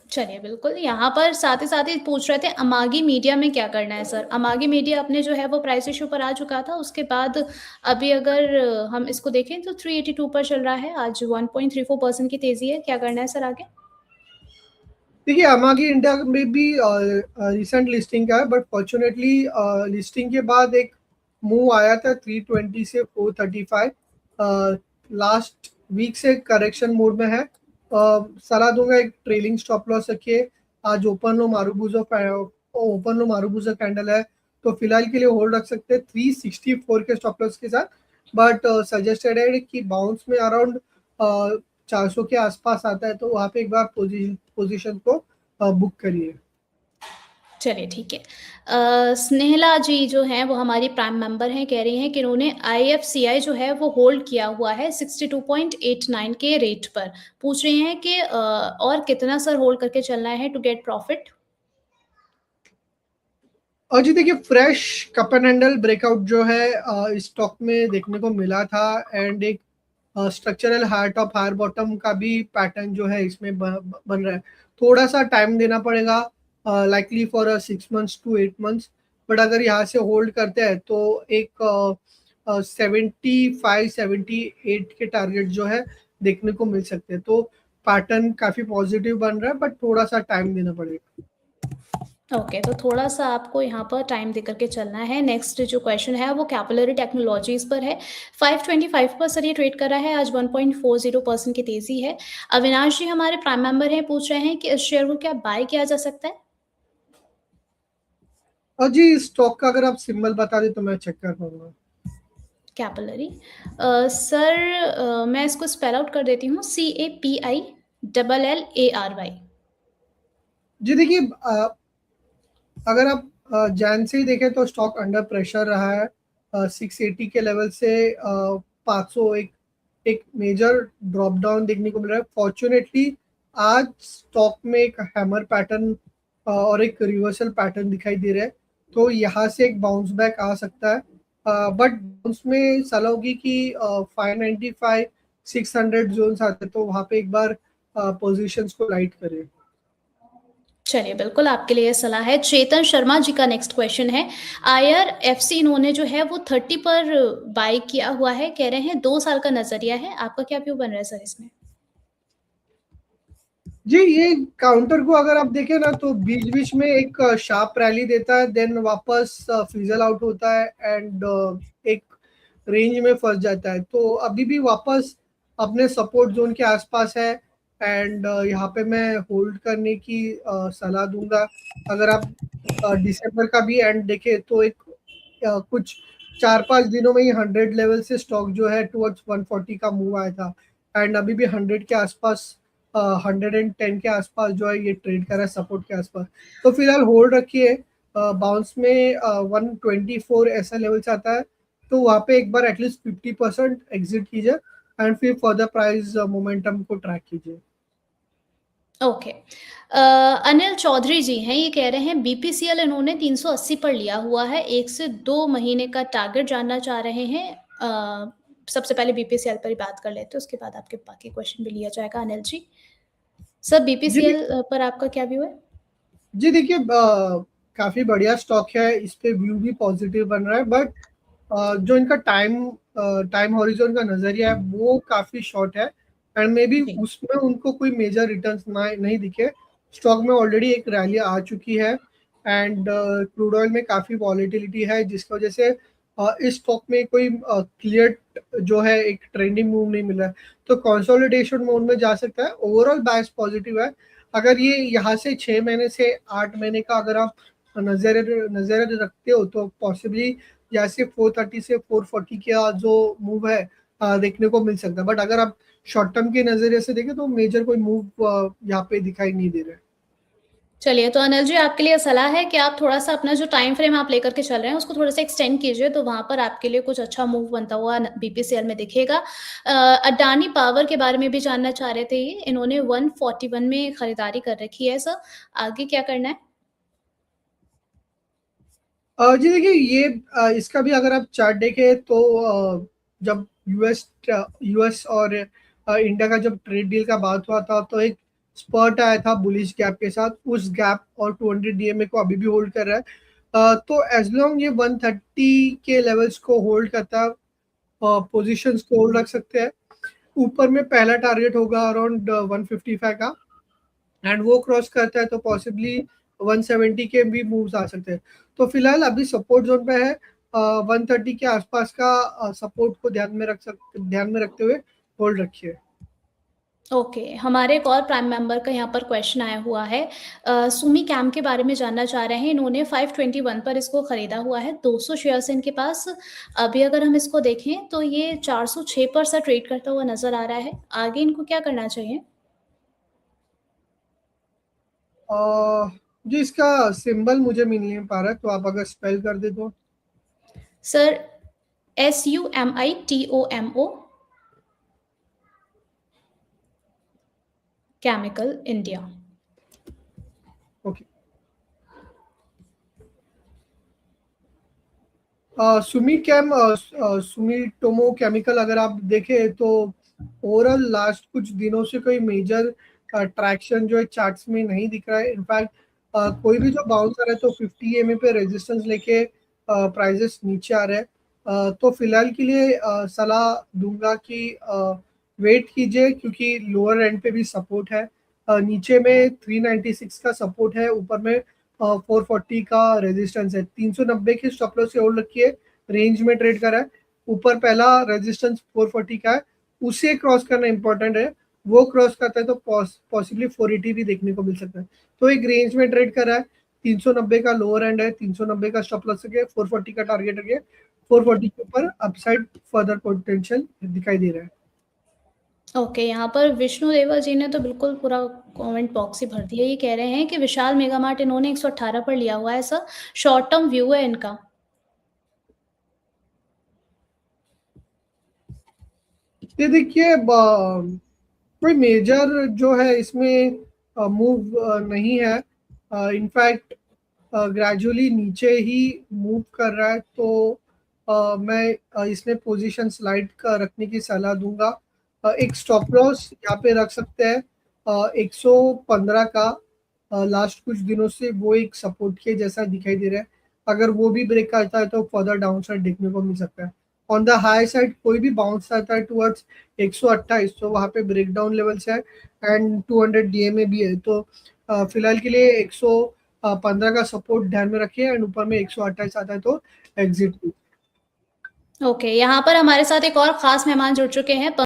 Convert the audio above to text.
चलिए, बिल्कुल। यहाँ पर साथ ही पूछ रहे थे अमागी मीडिया में क्या करना है सर? अमागी मीडिया अपने जो है वो प्राइस इश्यू पर आ चुका था, उसके बाद अभी अगर हम इसको देखें तो 382 पर चल रहा है, आज 1.34% की तेज़ी है, क्या करना है सर आगे? देखिए अमागी इंडिया में भी रिसेंट लिस्टिंग का है, बट फॉर्चुनेटली लिस्टिंग के बाद एक मूव आया था 320 से 435। लास्ट वीक से करेक्शन मोड में है। सलाह दूंगा एक ट्रेलिंग स्टॉप लॉस रखिए। आज ओपन लो मारूबूजो कैंडल है, तो फिलहाल के लिए होल्ड रख सकते हैं 364 के स्टॉप लॉस के साथ। बट सजेस्टेड है कि बाउंस में अराउंड 400 के आसपास आता है, तो वहाँ पे एक बार पोजीशन को बुक करिए। चलिए ठीक है। स्नेहला जी जो हैं वो हमारी प्राइम मेंबर हैं, कह रही हैं कि उन्होंने आईएफसीआई जो है वो होल्ड किया हुआ है 62.89 के रेट पर। पूछ रही हैं कि और कितना सर होल्ड करके चलना है टू गेट प्रॉफिट? और जी देखिए fresh cup and handle breakout जो है इस स्टॉक में देखने को मिला था, एंड एक structural high top higher bottom का भी पैटर्न जो है इसमें बन रहा है। थोड़ा सा टाइम देना पड़ेगा, likely for 6 months to 8 months। But अगर यहाँ से होल्ड करते हैं तो एक 75-78 के टारगेट जो है देखने को मिल सकते हैं। तो पैटर्न काफी पॉजिटिव बन रहा है, बट थोड़ा सा टाइम देना पड़ेगा। ओके, तो थोड़ा-सा आपको यहाँ पर टाइम देकर के चलना है। नेक्स्ट जो क्वेश्चन है वो कैपिलरी टेक्नोलॉजीज़ पर है। 525 पर सर ये ट्रेड कर रहा है, आज 1.40% की तेज़ी है। अविनाश जी हमारे प्राइम मेंबर हैं, पूछ रहे हैं कि इस शेयर को क्या बाय किया जा सकता है? और जी स्टॉक का अगर आप सिंबल बता दें तो मैं चेक कर पाऊंगा। कैपिलरी सर मैं इसको स्पेल आउट कर देती हूँ, CAPILLARY। जी देखिए अगर आप जैन से ही देखें तो स्टॉक अंडर प्रेशर रहा है। 680 के लेवल से 500 एक मेजर ड्रॉप डाउन देखने को मिल रहा है। फॉर्चुनेटली आज स्टॉक में एक हैमर पैटर्न और एक रिवर्सल पैटर्न दिखाई दे रहा है, तो यहाँ से एक बाउंस बैक आ सकता है। बट उसमें सलाह होगी कि 595 600 जोन्स आते हैं, तो वहाँ पे एक बार पोजीशंस को लाइट करें। चलिए, बिल्कुल आपके लिए ये सलाह है। चेतन शर्मा जी का नेक्स्ट क्वेश्चन है। आईआरएफसी इन्होंने जो है वो 30 पर बाय किया हुआ है, कह रहे हैं 2 साल का नज़रिया है। आपका क्या व्यू बन रहा है सर इसमें? जी ये काउंटर को अगर आप देखें ना तो बीच बीच में एक शार्प रैली देता है, देन वापस फिजल आउट होता है, एंड एक रेंज में फंस जाता है। तो अभी भी वापस अपने सपोर्ट जोन के आसपास है, एंड यहाँ पे मैं होल्ड करने की सलाह दूंगा। अगर आप दिसंबर का भी एंड देखें तो एक कुछ 4-5 दिनों में ही 100 लेवल से स्टॉक जो है टुवर्ड्स 140 का मूव आया था, एंड अभी भी 100 के आसपास 110 के आसपास जो है ये ट्रेड कर रहा है सपोर्ट के आसपास। तो फिलहाल होल्ड रखिए। बाउंस में 124 ऐसा लेवल से आता है, तो वहाँ पे एक बार एटलीस्ट 50% एग्जिट कीजिए, एंड फिर फर्दर प्राइस मोमेंटम को ट्रैक कीजिए। ओके। अनिल चौधरी जी हैं, ये कह रहे हैं बीपीसीएल इन्होंने 380 पर लिया हुआ है, 1 से 2 महीने का टारगेट जानना चाह रहे हैं। सबसे पहले बीपीसीएल पर ही बात कर लेते हैं, उसके बाद आपके बाकी क्वेश्चन भी लिया जाएगा अनिल जी। सर जी बीपीसीएल पर आपका क्या व्यू है? जी देखिए काफी बढ़िया स्टॉक है, इस पे व्यू भी पॉजिटिव बन रहा है, बट जो इनका टाइम हॉरिजॉन का नजरिया है वो काफी शॉर्ट है, एंड मे बी जी। उसमें उनको कोई मेजर रिटर्न्स ना नहीं दिखे। स्टॉक में ऑलरेडी एक रैली आ चुकी है, एंड क्रूड ऑयल में काफी वॉलेटिलिटी है, जिसकी वजह से इस स्टॉक में कोई क्लियर जो है एक ट्रेंडिंग मूव नहीं मिला है। तो कंसोलिडेशन मोड में जा सकता है, ओवरऑल बायस पॉजिटिव है। अगर ये यहाँ से 6 महीने से 8 महीने का अगर आप नजर रखते हो तो पॉसिबली जैसे 430 से 440 का जो मूव है देखने को मिल सकता है। बट अगर आप शॉर्ट टर्म के नजरिए से देखें तो मेजर कोई मूव यहाँ पे दिखाई नहीं दे रहा है। चलिए, तो अनिल जी आपके लिए सलाह है कि आप थोड़ा-सा अपना जो टाइम फ्रेम आप लेकर के चल रहे हैं, उसको थोड़ा-सा एक्सटेंड कीजिए, तो वहाँ पर आपके लिए कुछ अच्छा मूव बनता हुआ न बीपीसीएल में दिखेगा। अडानी पावर के बारे में भी जानना चाह रहे थे ये, इन्होंने 141 में खरीदारी कर रखी है सर, आगे क्या करना है? जी देखिए ये इसका भी अगर आप चार्ट देखें तो जब यूएस यूएस और इंडिया का जब ट्रेड डील का बात हुआ था तो एक स्पर्ट आया था बुलिश गैप के साथ, उस गैप और 200 डीएमए को अभी भी होल्ड कर रहा है। तो एज लॉन्ग ये 130 के लेवल्स को होल्ड करता है, पोजीशंस को होल्ड रख सकते हैं। ऊपर में पहला टारगेट होगा अराउंड 155 का, एंड वो क्रॉस करता है तो पॉसिबली 170 के भी मूव्स आ सकते हैं। तो फिलहाल अभी सपोर्ट जोन पे है, 130 के आसपास का सपोर्ट को ध्यान में रखते हुए होल्ड रखिए। ओके, हमारे एक और प्राइम मेंबर का यहाँ पर क्वेश्चन आया हुआ है। सुमी कैम के बारे में जानना चाह रहे हैं। इन्होंने 521 पर इसको खरीदा हुआ है, 200 शेयर्स इनके पास। अभी अगर हम इसको देखें तो ये 406 पर सा ट्रेड करता हुआ नज़र आ रहा है। आगे इनको क्या करना चाहिए? जी इसका सिंबल मुझे मिल नहीं पा रहा है, तो आप अगर स्पेल कर दे तो। Sir, SUMITOMO, chemical India. Okay, Sumitomo chemical अगर आप देखें तो ओवरऑल लास्ट कुछ दिनों से कोई मेजर ट्रैक्शन जो है चार्ट्स में नहीं दिख रहा है। इनफैक्ट कोई भी जो बाउंस आ रहा है तो 50 EMA पे रेजिस्टेंस लेके प्राइजेस नीचे आ रहे हैं। तो फिलहाल के लिए सलाह दूंगा कि वेट कीजिए, क्योंकि लोअर एंड पे भी सपोर्ट है। नीचे में 396 का सपोर्ट है, ऊपर में 440 का रेजिस्टेंस है। 390 की स्टॉप लॉस से होल्ड रखिए, रेंज में ट्रेड करा है। ऊपर पहला रेजिस्टेंस 440 का है, उसे क्रॉस करना इंपॉर्टेंट है। वो क्रॉस करता है तो पॉसिबली 480 भी देखने को मिल सकता है। तो एक रेंज में ट्रेड करा है, 390 का लोअर एंड है, 390 का स्टॉप लॉस है, 440 का टारगेट है। 440 के ऊपर अपसाइड फर्दर पोटेंशियल दिखाई दे रहा है। ओके, यहाँ पर विष्णु देवा जी ने तो बिल्कुल पूरा कमेंट बॉक्स ही भर दिया। ये कह रहे हैं कि विशाल मेगा मार्ट इन्होंने 118 पर लिया हुआ है सर, शॉर्ट टर्म व्यू है इनका। ये देखिए कोई मेजर जो है इसमें मूव नहीं है। इनफैक्ट ग्रेजुअली नीचे ही मूव कर रहा है, तो मैं इसमें पोजीशन स्लाइड का रखने की सलाह दूंगा। एक स्टॉप लॉस यहाँ पे रख सकते हैं 115 का, लास्ट कुछ दिनों से वो एक सपोर्ट के जैसा दिखाई दे रहा है। अगर वो भी ब्रेक करता है तो फर्दर डाउन साइड देखने को मिल सकता है। ऑन द हाई साइड कोई भी बाउंस आता है टुवर्ड्स 128, तो वहाँ पे ब्रेकडाउन लेवल्स है, एंड 200 DMA भी है। तो फिलहाल के लिए 115 का सपोर्ट ध्यान में रखिए, एंड ऊपर में 128 आता है तो एग्जिट। ओके, यहाँ पर हमारे साथ एक और खास मेहमान जुड़ चुके हैं।